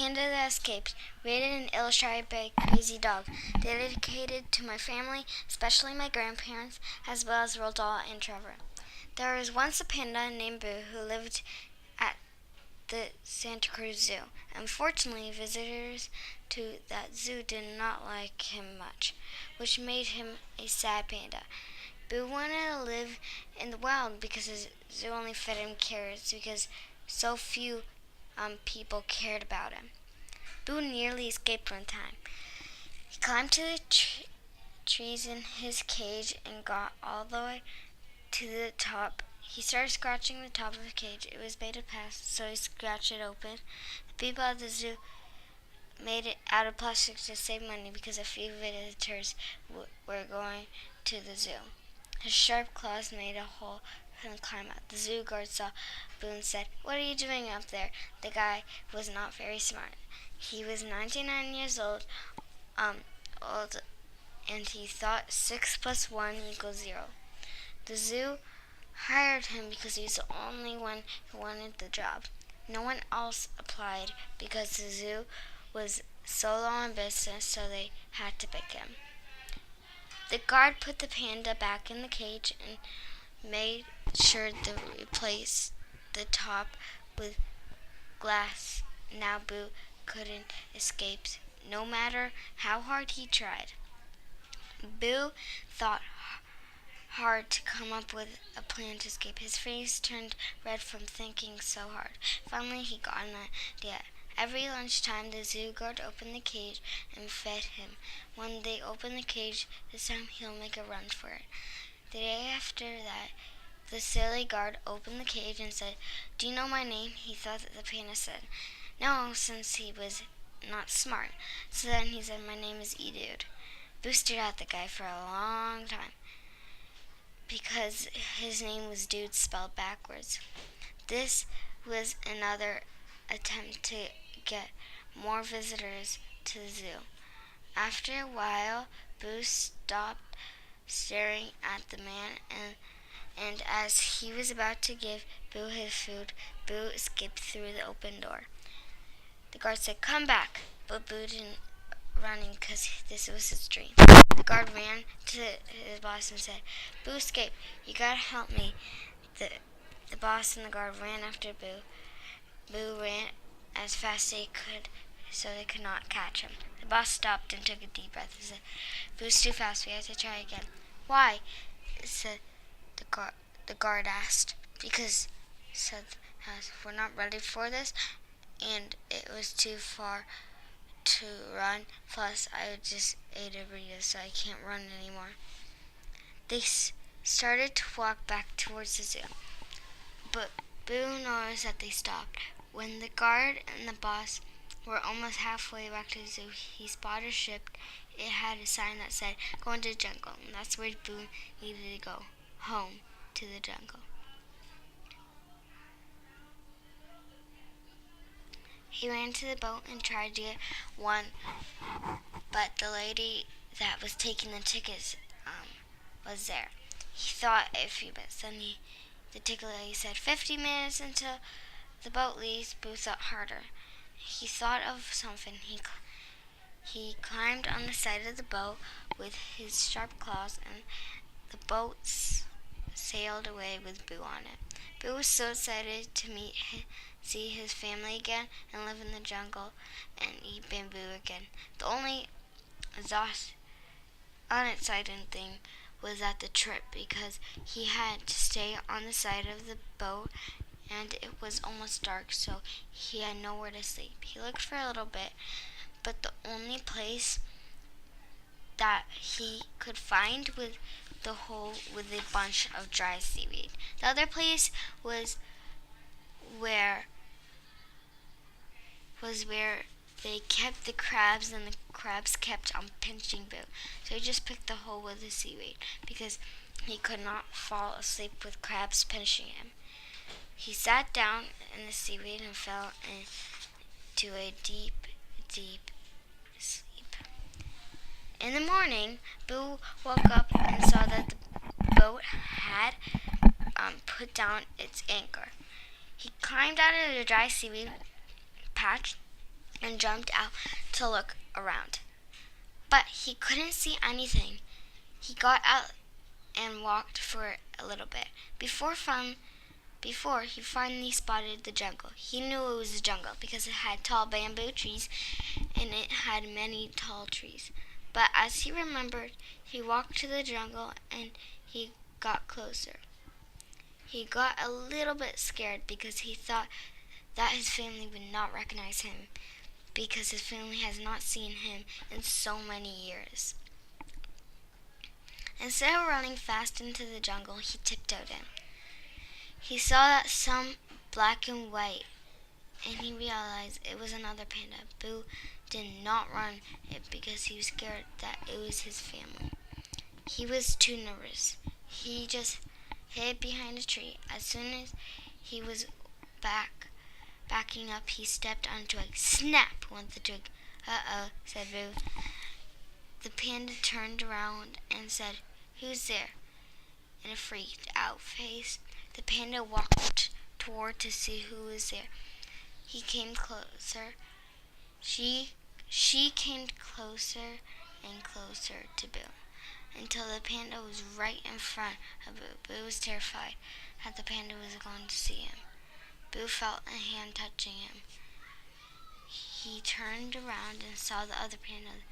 Panda that Escaped, written and illustrated by Crazy Dog, dedicated to my family, especially my grandparents, as well as Roald Dahl and Trevor. There was once a panda named Boo who lived at the Santa Cruz Zoo. Unfortunately, visitors to that zoo did not like him much, which made him a sad panda. Boo wanted to live in the wild because his zoo only fed him carrots because so few people cared about him. Boo nearly escaped one time. He climbed to the trees in his cage and got all the way to the top. He started scratching the top of the cage. It was made of plastic, so he scratched it open. The people at the zoo made it out of plastic to save money because a few visitors were going to the zoo. His sharp claws made a hole for him to climb out. The zoo guard saw Boo and said, "What are you doing up there?" The guy was not very smart. He was 99 years old, and he thought 6 plus 1 equals 0. The zoo hired him because he was the only one who wanted the job. No one else applied because the zoo was so low in business, so they had to pick him. The guard put the panda back in the cage and made sure to replace the top with glass. Now Boo couldn't escape, no matter how hard he tried. Boo thought hard to come up with a plan to escape. His face turned red from thinking so hard. Finally, he got an idea. Every lunchtime, the zoo guard opened the cage and fed him. When they opened the cage, this time he'll make a run for it. The day after that, the silly guard opened the cage and said, "Do you know my name?" He thought that the panda said no, since he was not smart. So then he said, "My name is E-Dude." Boo stared at the guy for a long time because his name was Dude spelled backwards. This was another attempt to get more visitors to the zoo. After a while, Boo stopped staring at the man, and as he was about to give Boo his food, Boo escaped through the open door. The guard said, "Come back," but Boo didn't running because this was his dream. The guard ran to his boss and said, "Boo escaped. You gotta help me." The boss and the guard ran after Boo. Boo ran as fast as he could so they could not catch him. The boss stopped and took a deep breath and said, "Boo's too fast. We have to try again." "Why?" said the guard asked. "Because," said "we're not ready for this, and it was too far to run. Plus, I just ate a burrito, so I can't run anymore." They started to walk back towards the zoo, but Boo noticed that they stopped. When the guard and the boss were almost halfway back to the zoo, he spotted a ship. It had a sign that said, "Go into the jungle," and that's where Boo needed to go, home to the jungle. He ran to the boat and tried to get one, but the lady that was taking the tickets was there. He thought a few minutes, then the ticket lady said, 50 minutes until the boat leaves." Boo thought harder. He thought of something. He climbed on the side of the boat with his sharp claws, and the boat sailed away with Boo on it. Boo was so excited to see his family again and live in the jungle and eat bamboo again. The only unexciting thing was at the trip because he had to stay on the side of the boat and it was almost dark, so he had nowhere to sleep. He looked for a little bit, but the only place that he could find was the hole with a bunch of dry seaweed. The other place was where they kept the crabs, and the crabs kept on pinching Boo. So he just picked the hole with the seaweed because he could not fall asleep with crabs pinching him. He sat down in the seaweed and fell into a deep, deep sleep. In the morning, Boo woke up and saw that the boat had put down its anchor. He climbed out of the dry seaweed patch and jumped out to look around. But he couldn't see anything. He got out and walked for a little bit. Before he finally spotted the jungle. He knew it was a jungle because it had tall bamboo trees and it had many tall trees. But as he remembered, he walked to the jungle and he got closer. He got a little bit scared because he thought that his family would not recognize him because his family has not seen him in so many years. Instead of running fast into the jungle, he tiptoed in. He saw that some black and white, and he realized it was another panda. Boo did not run it because he was scared that it was his family. He was too nervous. He just hid behind a tree. As soon as he was backing up, he stepped on a twig. Snap went the twig. Uh-oh, said Boo. The panda turned around and said, "Who's there?" In a freaked out face, the panda walked toward to see who was there. He came closer. She came closer and closer to Boo until the panda was right in front of Boo. Boo was terrified that the panda was going to see him. Boo felt a hand touching him. He turned around and saw the other panda.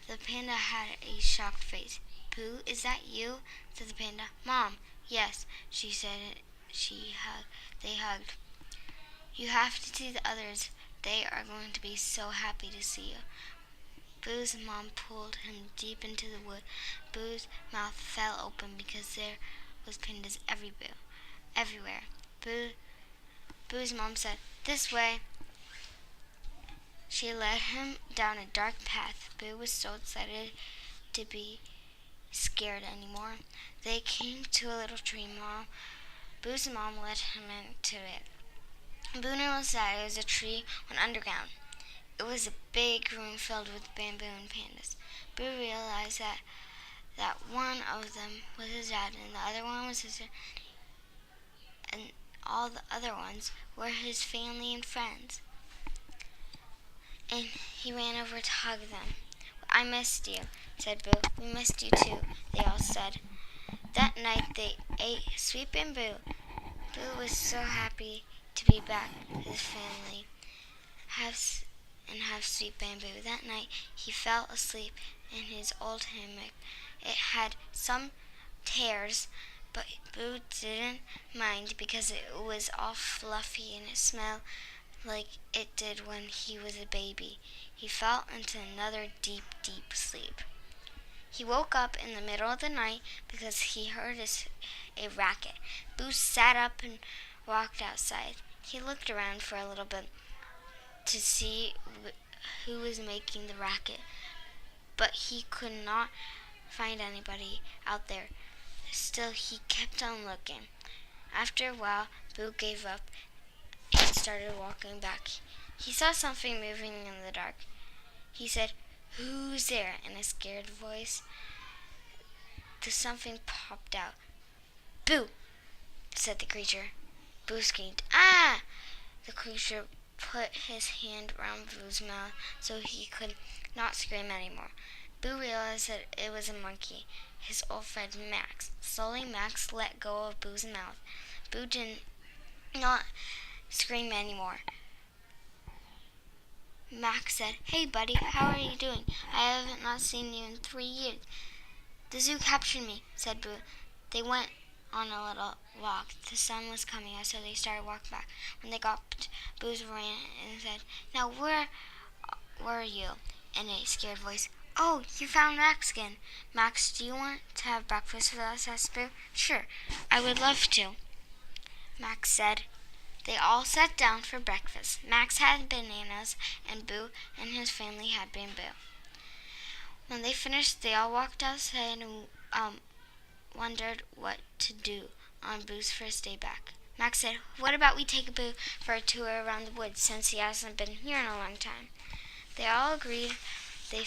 The panda had a shocked face. "Boo, is that you?" said the panda. "Mom." "Yes," she said. They hugged. "You have to see the others. They are going to be so happy to see you." Boo's mom pulled him deep into the wood. Boo's mouth fell open because there was pandas everywhere. Boo's mom said, "This way." She led him down a dark path. Boo was so excited to be scared anymore. They came to a little tree. Boo's mom led him into it. Boo noticed that it was a tree went underground. It was a big room filled with bamboo and pandas. Boo realized that one of them was his dad and the other one was his, and all the other ones were his family and friends. And he ran over to hug them. "I missed you," said Boo. "We missed you too," they all said. That night they ate sweet bamboo. Boo was so happy to be back with his family and have sweet bamboo. That night he fell asleep in his old hammock. It had some tears, but Boo didn't mind because it was all fluffy and it smelled like it did when he was a baby. He fell into another deep, deep sleep. He woke up in the middle of the night because he heard a racket. Boo sat up and walked outside. He looked around for a little bit to see who was making the racket, but he could not find anybody out there. Still, he kept on looking. After a while, Boo gave up and started walking back. He saw something moving in the dark. He said, "Who's there?" in a scared voice. The something popped out. "Boo!" said the creature. Boo screamed, "Ah!" The creature put his hand around Boo's mouth so he could not scream anymore. Boo realized that it was a monkey, his old friend Max. Slowly, Max let go of Boo's mouth. Boo did not scream anymore. Max said, "Hey, buddy, how are you doing? I haven't not seen you in 3 years." "The zoo captured me," said Boo. They went on a little walk. The sun was coming out, so they started walking back. When they got Boo ran and said, "Now where were you?" in a scared voice. "Oh, you found Max again." "Max, do you want to have breakfast with us?" asked Boo. "Sure, I would love to," Max said. They all sat down for breakfast. Max had bananas, and Boo and his family had bamboo. When they finished, they all walked outside and wondered what to do on Boo's first day back. Max said, "What about we take Boo for a tour around the woods since he hasn't been here in a long time?" They all agreed. They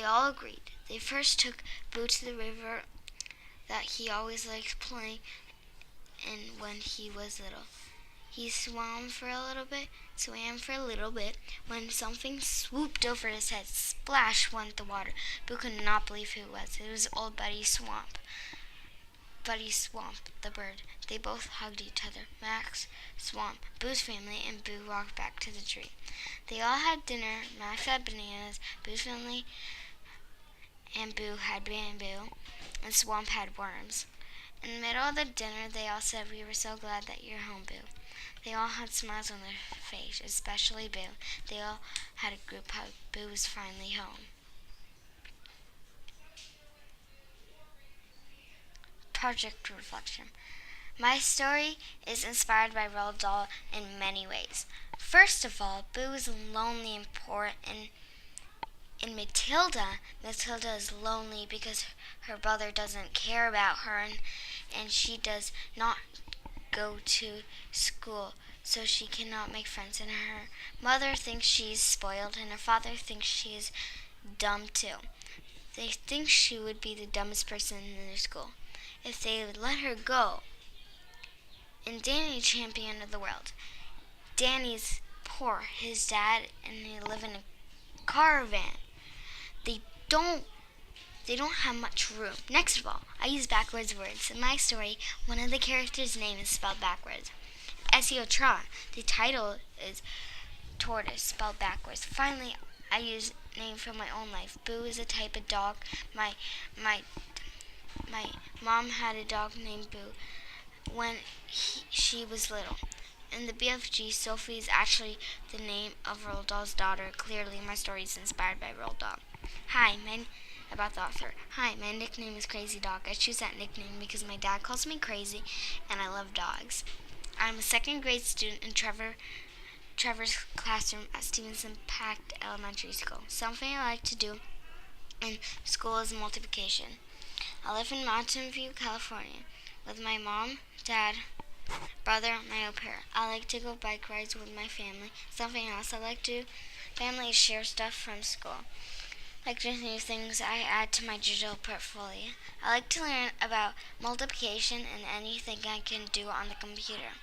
all agreed. They first took Boo to the river that he always liked playing and when he was little. He swam for a little bit, when something swooped over his head. Splash went the water. Boo could not believe who it was. It was old Buddy Swamp, the bird. They both hugged each other. Max, Swamp, Boo's family, and Boo walked back to the tree. They all had dinner. Max had bananas. Boo's family and Boo had bamboo, and Swamp had worms. In the middle of the dinner, they all said, "We were so glad that you're home, Boo." They all had smiles on their face, especially Boo. They all had a group hug. Boo was finally home. Project Reflection. My story is inspired by Roald Dahl in many ways. First of all, Boo is lonely and poor, and in Matilda is lonely because her brother doesn't care about her, and she does not go to school, so she cannot make friends, and her mother thinks she's spoiled, and her father thinks she's dumb too. They think she would be the dumbest person in their school if they would let her go. And Danny, champion of the world. Danny's poor. His dad and they live in a caravan. They don't have much room. Next of all, I use backwards words. In my story, one of the characters' name is spelled backwards. SEO Tra. The title is tortoise, spelled backwards. Finally, I use name from my own life. Boo is a type of dog. My mom had a dog named Boo when she was little. In the BFG, Sophie is actually the name of Roald Dahl's daughter. Clearly, my story is inspired by Roald Dahl. About the author. Hi, my nickname is Crazy Dog. I choose that nickname because my dad calls me crazy, and I love dogs. I'm a second grade student in Trevor's classroom at Stevenson Pact Elementary School. Something I like to do in school is multiplication. I live in Mountain View, California, with my mom, dad, brother, my au pair. I like to go bike rides with my family. Something else I like to do, family, is share stuff from school. Like to new things I add to my digital portfolio. I like to learn about multiplication and anything I can do on the computer.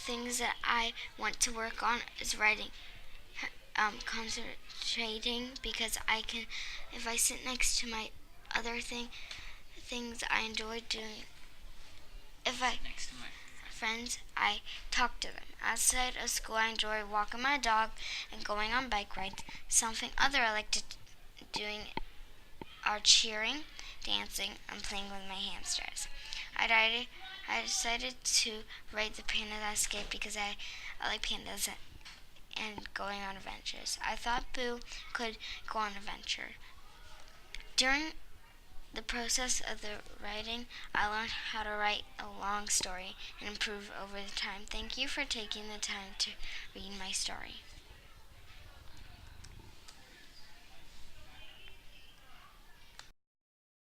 Things that I want to work on is writing, concentrating, because I can, if I sit next to my other things I enjoy doing, if I next to my friends, I talk to them. Outside of school, I enjoy walking my dog and going on bike rides. Something other I like to doing are cheering, dancing, and playing with my hamsters. I decided to write the Panda that escaped because I like pandas and going on adventures. I thought Boo could go on an adventure. During the process of the writing, I learned how to write a long story and improve over the time. Thank you for taking the time to read my story.